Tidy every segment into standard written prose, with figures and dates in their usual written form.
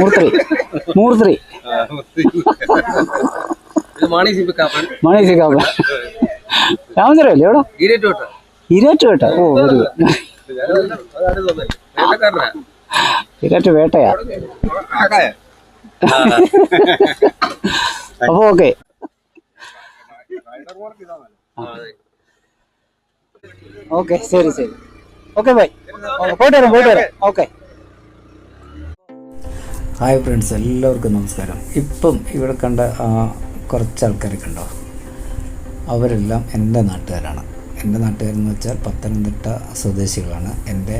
മൂർത്തി മാണിസിക്കാപ്പൻ രാമചന്ദ്രല്ലേ എവിടെ ഇരേറ്റുവേട്ട. ഓ very good. ഇരേറ്റ് വേട്ടയാ. അപ്പൊ okay. Okay ശരി ശരി. Okay bye. പോയിട്ട് വരാം. ഓക്കെ. ഹായ് ഫ്രണ്ട്സ്, എല്ലാവർക്കും നമസ്കാരം. ഇപ്പം ഇവിടെ കണ്ട കുറച്ച് ആൾക്കാരൊക്കെ ഉണ്ടോ, അവരെല്ലാം എൻ്റെ നാട്ടുകാരാണ്. എൻ്റെ നാട്ടുകാരെന്ന് വെച്ചാൽ പത്തനംതിട്ട സ്വദേശികളാണ്. എൻ്റെ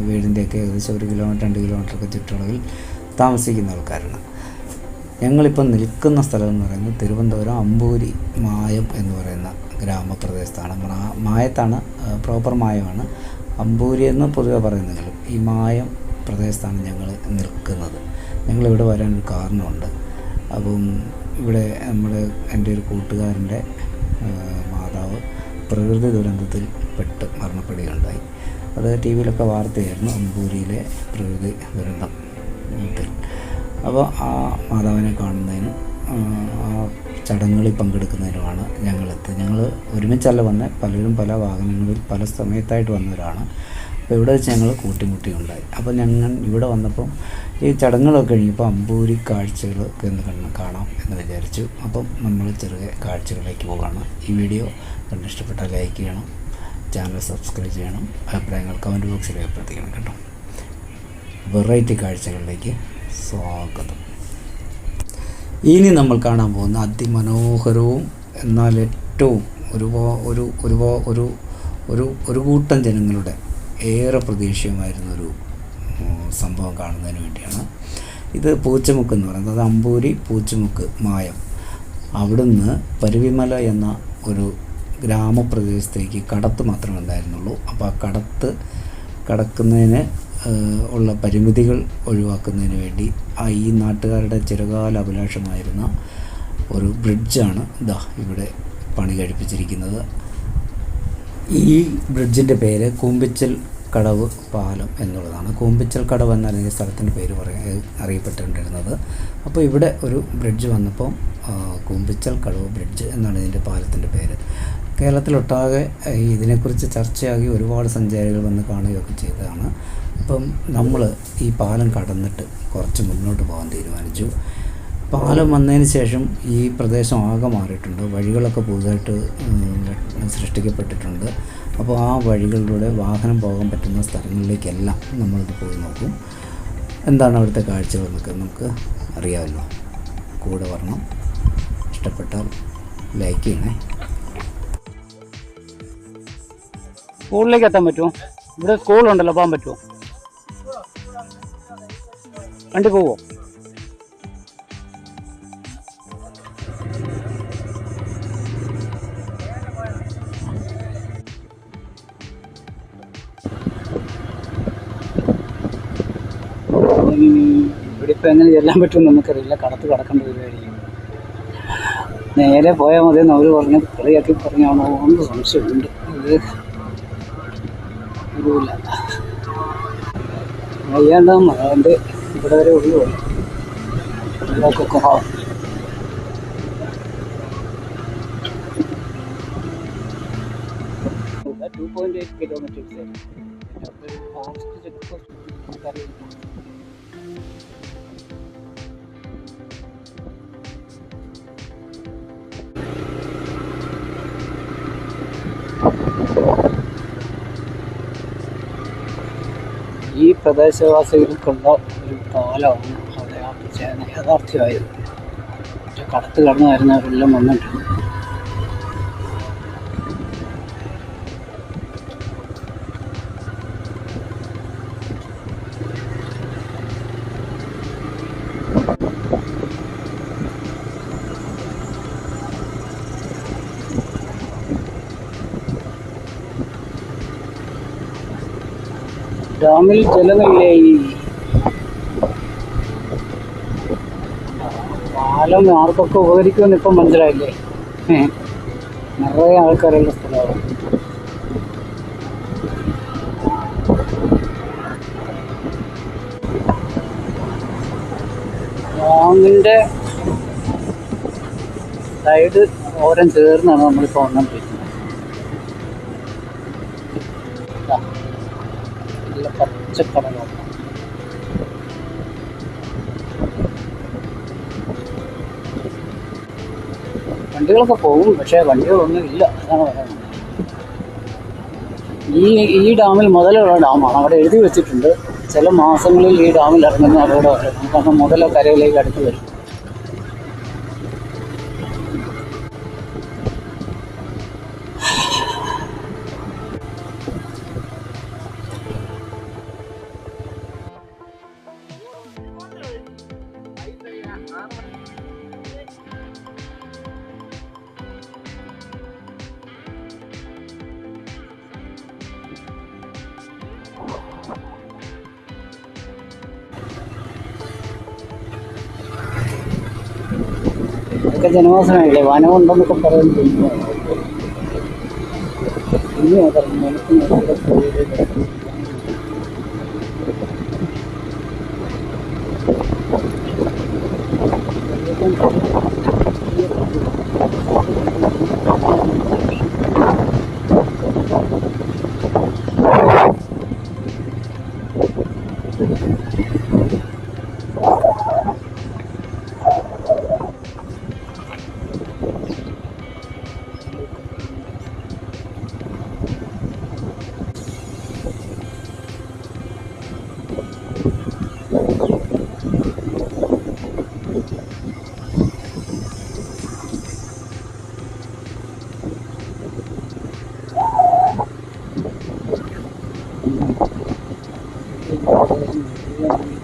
വീടിൻ്റെയൊക്കെ ഏകദേശം 1 കിലോമീറ്റർ 2 കിലോമീറ്ററൊക്കെ ചുറ്റളവിൽ താമസിക്കുന്ന ആൾക്കാരാണ്. ഞങ്ങളിപ്പോൾ നിൽക്കുന്ന സ്ഥലം എന്ന് പറയുന്നത് തിരുവനന്തപുരം അമ്പൂരി മായം എന്ന് പറയുന്ന ഗ്രാമപ്രദേശത്താണ്. മായത്താണ്, പ്രോപ്പർ മായമാണ്. അമ്പൂരി എന്ന് പൊതുവെ പറയുന്നെങ്കിലും ഈ മായം പ്രദേശത്താണ് ഞങ്ങൾ നിൽക്കുന്നത്. ഞങ്ങളിവിടെ വരാനൊരു കാരണമുണ്ട്. അപ്പം ഇവിടെ എൻ്റെ ഒരു കൂട്ടുകാരൻ്റെ മാതാവ് പ്രകൃതി ദുരന്തത്തിൽ പെട്ട് മരണപ്പെടുകയുണ്ടായി. അത് ടി വിയിലൊക്കെ വാർത്തയായിരുന്നു, അമ്പൂരിയിലെ പ്രകൃതി ദുരന്തത്തിൽ. അപ്പോൾ ആ മാതാവിനെ കാണുന്നതിനും ആ ചടങ്ങുകളിൽ പങ്കെടുക്കുന്നതിനുമാണ് ഞങ്ങളെത്തിയത്. ഞങ്ങൾ ഒരുമിച്ചല്ല വന്നത്, പലരും പല വാഹനങ്ങളിൽ പല സമയത്തായിട്ട് വന്നവരാണ്. അപ്പോൾ ഇവിടെ വെച്ച് ഞങ്ങൾ കൂട്ടിമുട്ടിയുണ്ടായി. അപ്പോൾ ഞങ്ങൾ ഇവിടെ വന്നപ്പം ഈ ചടങ്ങുകളൊക്കെ കഴിഞ്ഞപ്പോൾ അമ്പൂരി കാഴ്ചകൾ ഒന്ന് കാണാം എന്ന് വിചാരിച്ചു. അപ്പം നമ്മൾ ചെറിയ കാഴ്ചകളിലേക്ക് പോവുകയാണ്. ഈ വീഡിയോ കണ്ട് ഇഷ്ടപ്പെട്ടാൽ ലൈക്ക് ചെയ്യണം, ചാനൽ സബ്സ്ക്രൈബ് ചെയ്യണം, അഭിപ്രായങ്ങൾ കമൻറ്റ് ബോക്സിൽ രേഖപ്പെടുത്തിക്കണം കേട്ടോ. വെറൈറ്റി കാഴ്ചകളിലേക്ക് സ്വാഗതം. ഇനി നമ്മൾ കാണാൻ പോകുന്ന അതിമനോഹരവും എന്നാൽ ഏറ്റവും ഒരു കൂട്ടം ജനങ്ങളുടെ ഏറെ പ്രതീക്ഷയുമായിരുന്നൊരു സംഭവം കാണുന്നതിന് വേണ്ടിയാണ്. ഇത് പൂച്ചമുക്ക് എന്ന് പറയുന്നത്, അമ്പൂരി പൂച്ചമുക്ക് മായം. അവിടുന്ന് പരുവിമല എന്ന ഒരു ഗ്രാമപ്രദേശത്തേക്ക് കടത്ത് മാത്രമേ ഉണ്ടായിരുന്നുള്ളൂ. അപ്പോൾ ആ കടക്കുന്നതിന് ഉള്ള പരിമിതികൾ ഒഴിവാക്കുന്നതിന് വേണ്ടി ഈ നാട്ടുകാരുടെ ചിരകാല അഭിലാഷമായിരുന്ന ഒരു ബ്രിഡ്ജാണ് ഇവിടെ പണി കഴിപ്പിച്ചിരിക്കുന്നത്. ഈ ബ്രിഡ്ജിൻ്റെ പേര് കൂമ്പിച്ചൽ കടവ് പാലം എന്നുള്ളതാണ്. കൂമ്പിച്ചൽ കടവ് എന്നാണ് ഈ സ്ഥലത്തിൻ്റെ പേര് അറിയപ്പെട്ടിട്ടുണ്ടായിരുന്നത്. അപ്പോൾ ഇവിടെ ഒരു ബ്രിഡ്ജ് വന്നപ്പോൾ കൂമ്പിച്ചൽ കടവ് ബ്രിഡ്ജ് എന്നാണ് ഇതിൻ്റെ പാലത്തിൻ്റെ പേര്. കേരളത്തിലൊട്ടാകെ ഇതിനെക്കുറിച്ച് ചർച്ചയാകി ഒരുപാട് സഞ്ചാരികൾ വന്ന് കാണുകയൊക്കെ ചെയ്തതാണ്. അപ്പം നമ്മൾ ഈ പാലം കടന്നിട്ട് കുറച്ച് മുന്നോട്ട് പോകാൻ തീരുമാനിച്ചു. പാലം വന്നതിന് ശേഷം ഈ പ്രദേശം ആകെ മാറിയിട്ടുണ്ട്. വഴികളൊക്കെ പുതുതായിട്ട് സൃഷ്ടിക്കപ്പെട്ടിട്ടുണ്ട്. അപ്പോൾ ആ വഴികളിലൂടെ വാഹനം പോകാൻ പറ്റുന്ന സ്ഥലങ്ങളിലേക്കെല്ലാം നമ്മളിത് പോയി നോക്കും. എന്താണ് അവിടുത്തെ കാഴ്ചകളെന്നൊക്കെ നമുക്ക് അറിയാമല്ലോ. കൂടെ വരണം. ഇഷ്ടപ്പെട്ടാൽ ലൈക്ക് ചെയ്യണേ. സ്കൂളിലേക്ക് എത്താൻ പറ്റുമോ? ഇവിടെ സ്കൂളുണ്ടല്ലോ, പോകാൻ പറ്റുമോ? വണ്ടി പോവോ? ഇവിടെ ഇപ്പം എങ്ങനെ ചെല്ലാൻ പറ്റുമെന്ന് നമുക്കറിയില്ല. കടത്ത് കടക്കേണ്ട പരിപാടിയാണ്. നേരെ പോയാൽ മതി എന്ന് അവർ പറഞ്ഞ് കളിയാക്കി പറഞ്ഞാണോ എന്ന് സംശയമുണ്ട്. ഇത് ഇല്ല വയ്യാണ്ടാ അതുകൊണ്ട് ഇവിടെ വരെ ഒഴിവാണ്. ഇതൊക്കെ 2.8 kilometers. ഈ പ്രദേശവാസികൾക്കുള്ള ഒരു പാലമാണ് അവിടെ ആ യാഥാർത്ഥ്യമായത്. കടത്ത് കടന്നു വരുന്നവരെല്ലാം വന്നിട്ടുണ്ട്. ഡാമിൽ ജലമില്ലേ? ഈ പാലം ആർക്കൊക്കെ ഉപകരിക്കുമെന്ന് ഇപ്പം മനസ്സിലായില്ലേ? നിറയെ ആൾക്കാരുള്ള സ്ഥലമാണ്. ഡാമിൻ്റെ സൈഡ് ഓരം ചേർന്നാണ് നമ്മളിപ്പോൾ വന്നുകൊണ്ടിരിക്കുന്നത്. നല്ല പച്ചക്കടലാണ്. വണ്ടികളൊക്കെ പോകും, പക്ഷേ വണ്ടികളൊന്നും ഇല്ല, അതാണ് പറയുന്നത്. ഈ ഡാമിൽ മുതലുള്ള ഡാമാണ്. അവിടെ എഴുതി വെച്ചിട്ടുണ്ട് ചില മാസങ്ങളിൽ ഈ ഡാമിൽ ഇറങ്ങുന്ന അപകടം, കാരണം മുതല കരയിലേക്ക് അടുത്ത് വരും. ഇതൊക്കെ ജനവാസമല്ലേ, വനമുണ്ടെന്നൊക്കെ പറയുന്നത്. ഇനിയും പറഞ്ഞു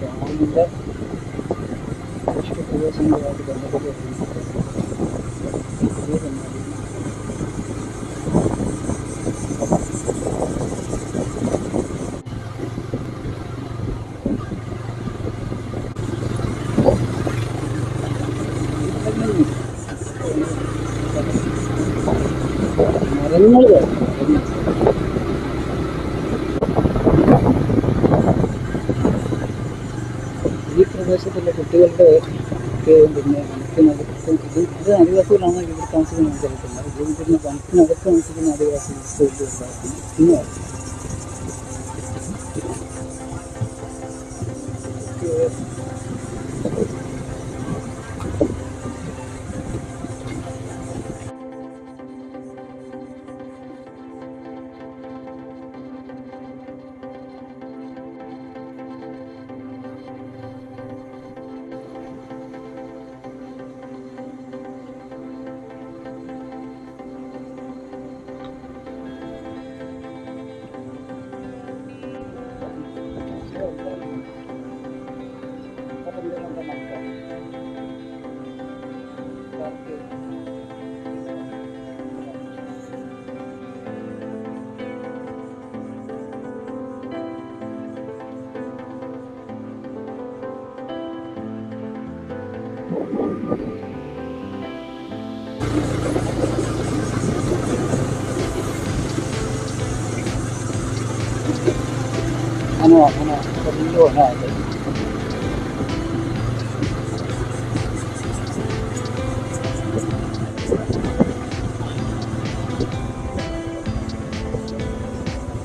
ഡാമിൻ്റെ പ്രദേശങ്ങളുമായിട്ട് ബന്ധപ്പെട്ട് മരങ്ങൾ ഈ പ്രദേശത്തുള്ള കുട്ടികളുടെ പിന്നെ വനത്തിനകത്ത് ഇത് ആദിവാസികളാണ് ഇവിടെ താമസിക്കുന്ന മനസ്സിലാക്കുന്നത്. പിന്നെ വനത്തിനകത്ത് താമസിക്കുന്ന ആദിവാസി ഇന്ന്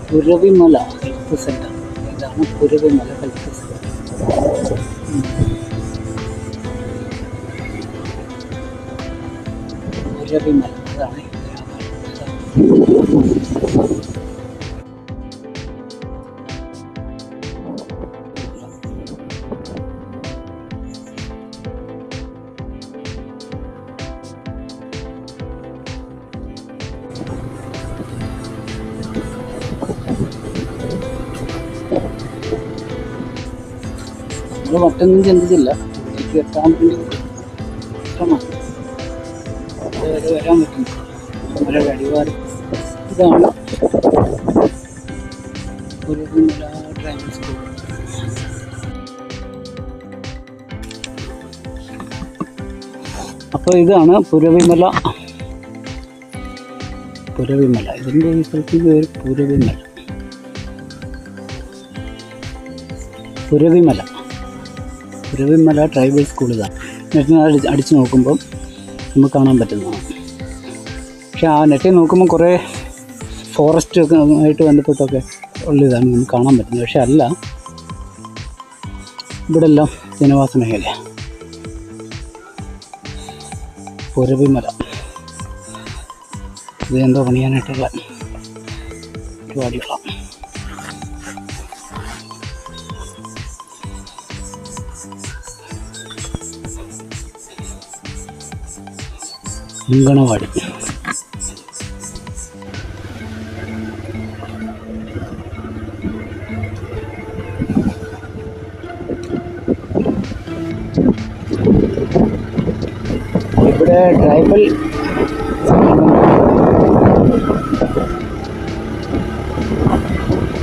പുരവിമല ഹെൽത്ത് സെൻ്റർ. ഇതാണ് പുരവിമല ഹെൽത്ത് സെൻ്റർ. പുരവിമല അതാണ്. നമ്മൾ മറ്റൊന്നും ചിന്തിച്ചില്ല, എനിക്ക് എത്താൻ വേണ്ടി ശ്രമമാണ്. അതുവരെ വരാൻ പറ്റുന്നു. നമ്മുടെ അടിവാരം ഇതാണ് പുരവിമല ഡ്രൈവിംഗ് സ്കൂൾ. അപ്പോൾ ഇതാണ് പുരവിമല. ഇതിൻ്റെ ഈ സ്ഥലത്തിൻ്റെ പേര് പുരവിമല ട്രൈബൽ സ്കൂൾ. ഇതാണ് നെറ്റിനകത്ത് അടിച്ച് നോക്കുമ്പം നമുക്ക് കാണാൻ പറ്റുന്നതാണ്. പക്ഷേ ആ നെറ്റിൽ നോക്കുമ്പോൾ കുറേ ഫോറസ്റ്റ് ഒക്കെ ആയിട്ട് ബന്ധപ്പെട്ടൊക്കെ ഉള്ളതാണ് നമുക്ക് കാണാൻ പറ്റുന്നത്. പക്ഷെ അല്ല, ഇവിടെ എല്ലാം ജനവാസ മേഖലയാണ്. പുരവിമല ഇത് എന്തോ പണിയാനായിട്ടുള്ള പരിപാടികളാണ്. അങ്കണവാടി ഇവിടെ ട്രൈബൽ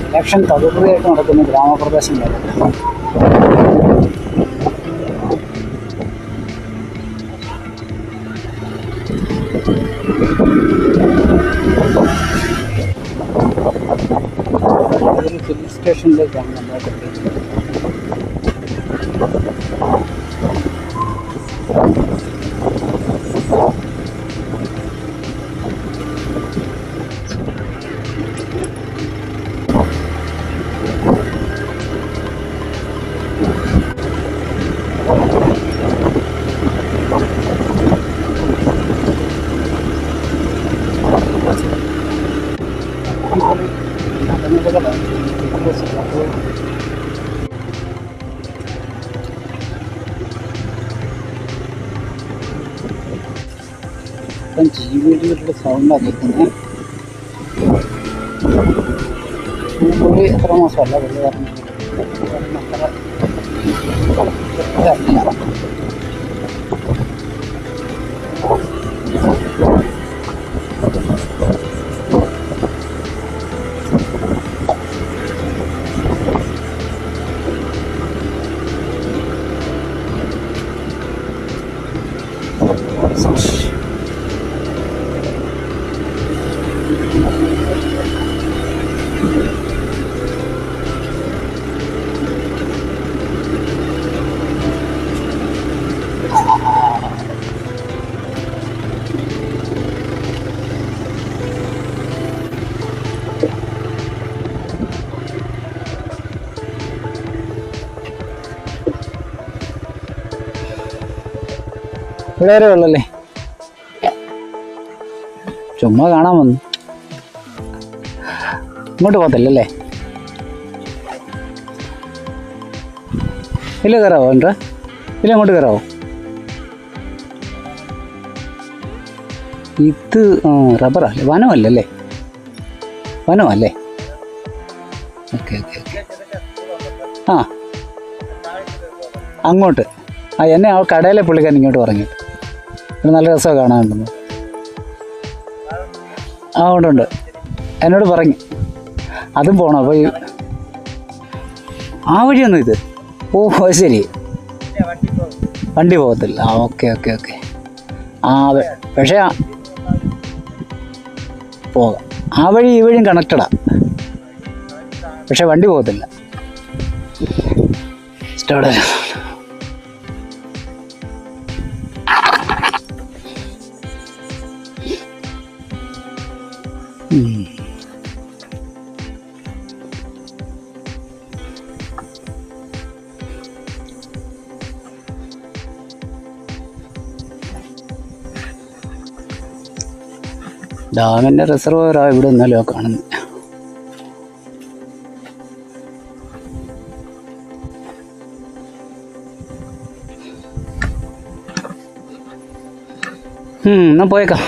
ഇലക്ഷൻ തകൃതിയായിട്ട് നടക്കുന്ന ഗ്രാമപ്രദേശങ്ങളാണ്. ഹിൽ സ്റ്റേഷനിലേക്കാണ് നമ്മളൊക്കെ ഇപ്പം ജീവികളുടെ സൗണ്ടാണ് കേൾക്കുന്നത്. പുള്ളി എത്ര മാസമല്ല പുള്ളി പറഞ്ഞു. ഇവിടെ വരെ ഉള്ളല്ലേ, ചുമ്മാ കാണാൻ വന്നു. ഇങ്ങോട്ട് പോകത്തില്ലല്ലേ? ഇല്ല, കയറാവോ? എന്താ ഇല്ല, അങ്ങോട്ട് കയറാവോ? ഇത് റബ്ബറല്ലേ, വനമല്ലല്ലേ? വനമല്ലേ? Okay okay okay. ആ അങ്ങോട്ട് എന്നെ ആ കടയിലെ പുള്ളിക്കാരൻ ഇങ്ങോട്ട് പറഞ്ഞു. ഇവിടെ നല്ല രസമൊക്കെ കാണാനുണ്ടെന്ന്. ആ ഉണ്ട്, എന്നോട് പറഞ്ഞു അതും പോകണം. അപ്പോൾ ആ വഴിയൊന്നും ഇത്, ഓ ശരി, വണ്ടി പോകത്തില്ല. ആ ഓക്കെ ഓക്കെ ഓക്കെ. ആ പക്ഷേ പോകാം, ആ വഴി ഈ വഴിയും കണക്റ്റഡാ, പക്ഷെ വണ്ടി പോകത്തില്ല. സ്റ്റാർട്ട് ഡാമിൻ്റെ റിസർവറാണ് ഇവിടെ ഇന്നലെയോ കാണുന്നത്. എന്നാ പോയേക്കാം.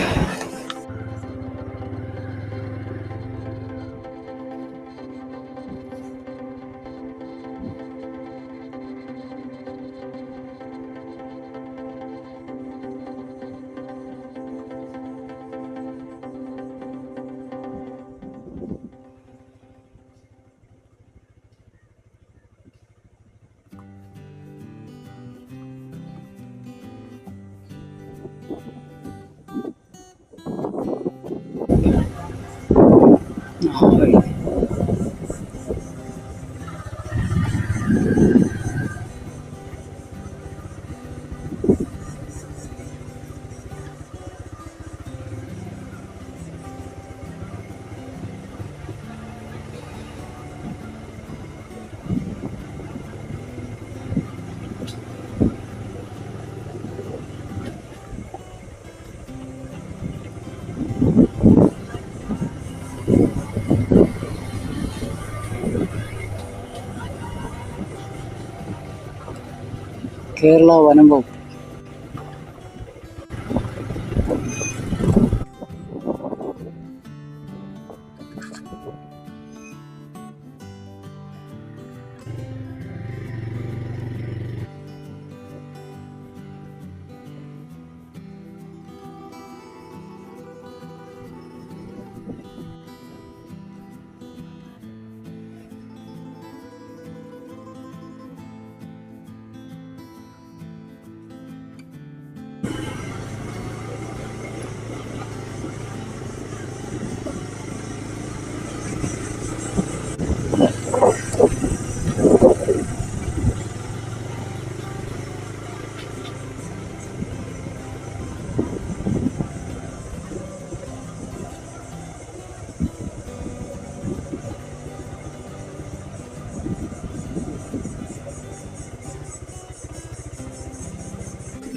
കേരള വനം വകുപ്പ്.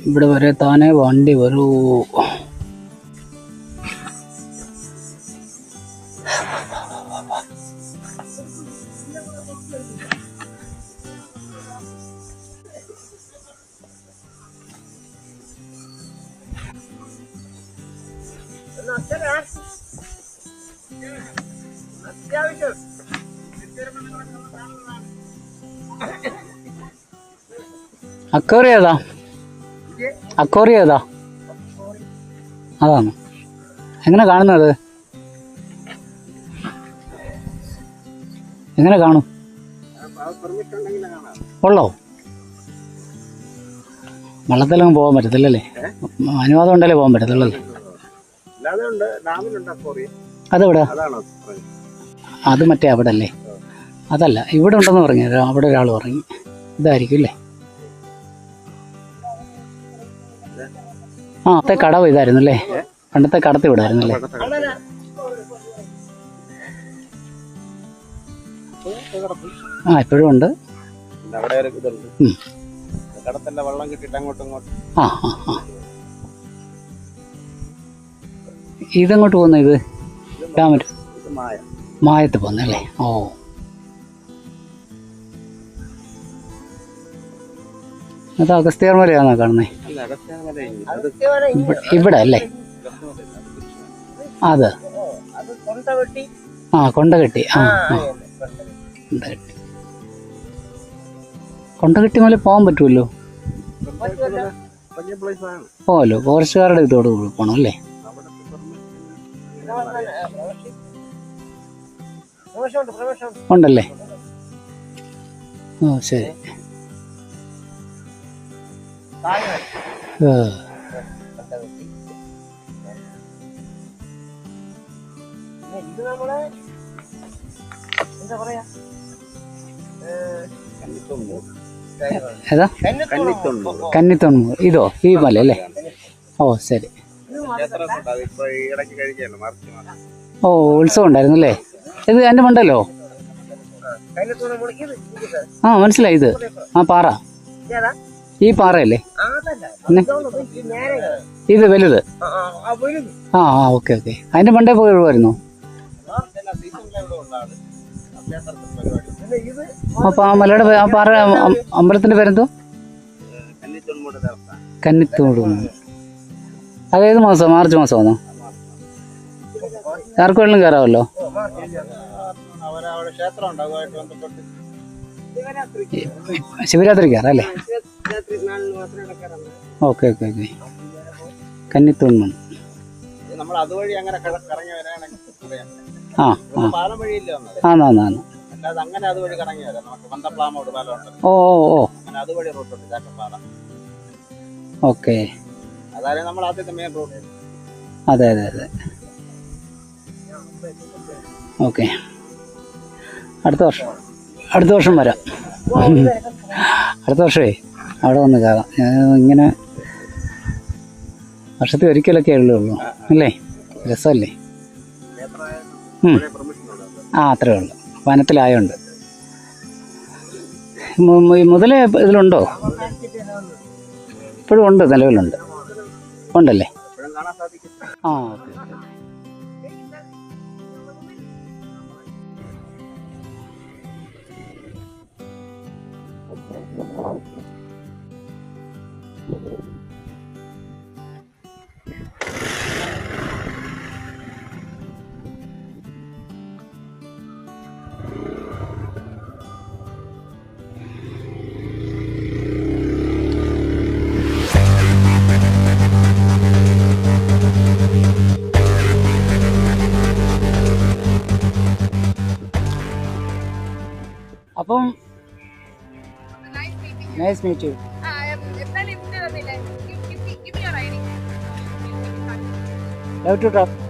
ഇവിടെ വരെ താനേ വണ്ടി വരൂ. അക്കോറി ഏതാ? അക്കോറി ഏതാ? അതാണ്. എങ്ങനെ കാണുന്നത്? എങ്ങനെ കാണും? ഉള്ളോ? വെള്ളത്തിലൊന്നും പോകാൻ പറ്റത്തില്ലല്ലേ? അനുവാദം ഉണ്ടല്ലേ പോകാൻ പറ്റത്തുള്ളല്ലേ? അതെവിടെ? അത് മറ്റേ അവിടെ അല്ലേ? അതല്ല, ഇവിടെ ഉണ്ടെന്ന് പറഞ്ഞു. അവിടെ ഒരാൾ പറഞ്ഞു. ഇതായിരിക്കും അല്ലേ? ആ, അത്തെ കടവ് ഇതായിരുന്നു അല്ലേ? പണ്ടത്തെ കടത്തി വിടായിരുന്നു അല്ലേ? ആ, ഇപ്പോഴും ഉണ്ട്. ആ ആ ആ, ഇതെങ്ങോട്ട് പോകുന്ന? ഇത് ഡാമറ്റ് മായത്ത് പോകുന്നല്ലേ? ഓ, അത് അഗസ്ത്യാർ മലയാണോ കാണുന്നേ? ഇവിടെ അല്ലേ? അത് ആ, കൊണ്ടകെട്ടി. ആ, കൊണ്ടകെട്ടി. കൊണ്ടകെട്ടി മല പോകാൻ പറ്റുമല്ലോ? പോകല്ലോ. ഫോറസ്റ്റുകാരുടെ ഇതോട് പോകണം അല്ലേ? ഉണ്ടല്ലേ? ഓ, ശരി. ഏതാ? കന്നിത്തൊണ്ണൂറ്. ഇതോ? ഈ മല അല്ലേ? ഓ, ശരി. ഓ, ഉത്സവം ഉണ്ടായിരുന്നു അല്ലേ? ഇത് എൻ്റെ മണ്ടല്ലോ. ആ, മനസ്സിലായി. ഇത് ആ പാറ, ഈ പാറയല്ലേ? ഇത് വലുത്. ആ ആ, ഓക്കെ ഓക്കെ. അതിന്റെ മണ്ടേ പോയി വരുമായിരുന്നു. അപ്പൊ ആ മലയുടെ ആ പാറ അമ്പലത്തിന്റെ പേരെന്തോ? കന്നിത്തോട്. അതേത് മാസം? മാർച്ച് മാസമാണോ? ആർക്കും വെള്ളം കയറാമല്ലോ. ശിവരാത്രി കയറാം അല്ലേ? Okay okay okay. കന്നിത്തോൺ. ആ ആ, ആന്ന്. ഓ ഓ ഓ, ഓക്കെ. അതെ അതെ അതെ, ഓക്കെ. അടുത്ത വർഷം വരാം. അടുത്ത വർഷമേ അവിടെ വന്ന് കയറാം. ഇങ്ങനെ വർഷത്തിൽ ഒരിക്കലൊക്കെ ഉള്ളൂ അല്ലേ? രസമല്ലേ? ആ, അത്രേ ഉള്ളൂ. വനത്തിലായോണ്ട്. മുതലേ ഇതിലുണ്ടോ? ഇപ്പോഴും ഉണ്ട്, നിലവിലുണ്ട്. ഉണ്ടല്ലേ? ആ, ഓക്കെ. അപ്പം Nice meeting you. Nice meet you. എന്തായാലും ഇവിടെ വന്നില്ലേ? Give me your ID. Love to talk.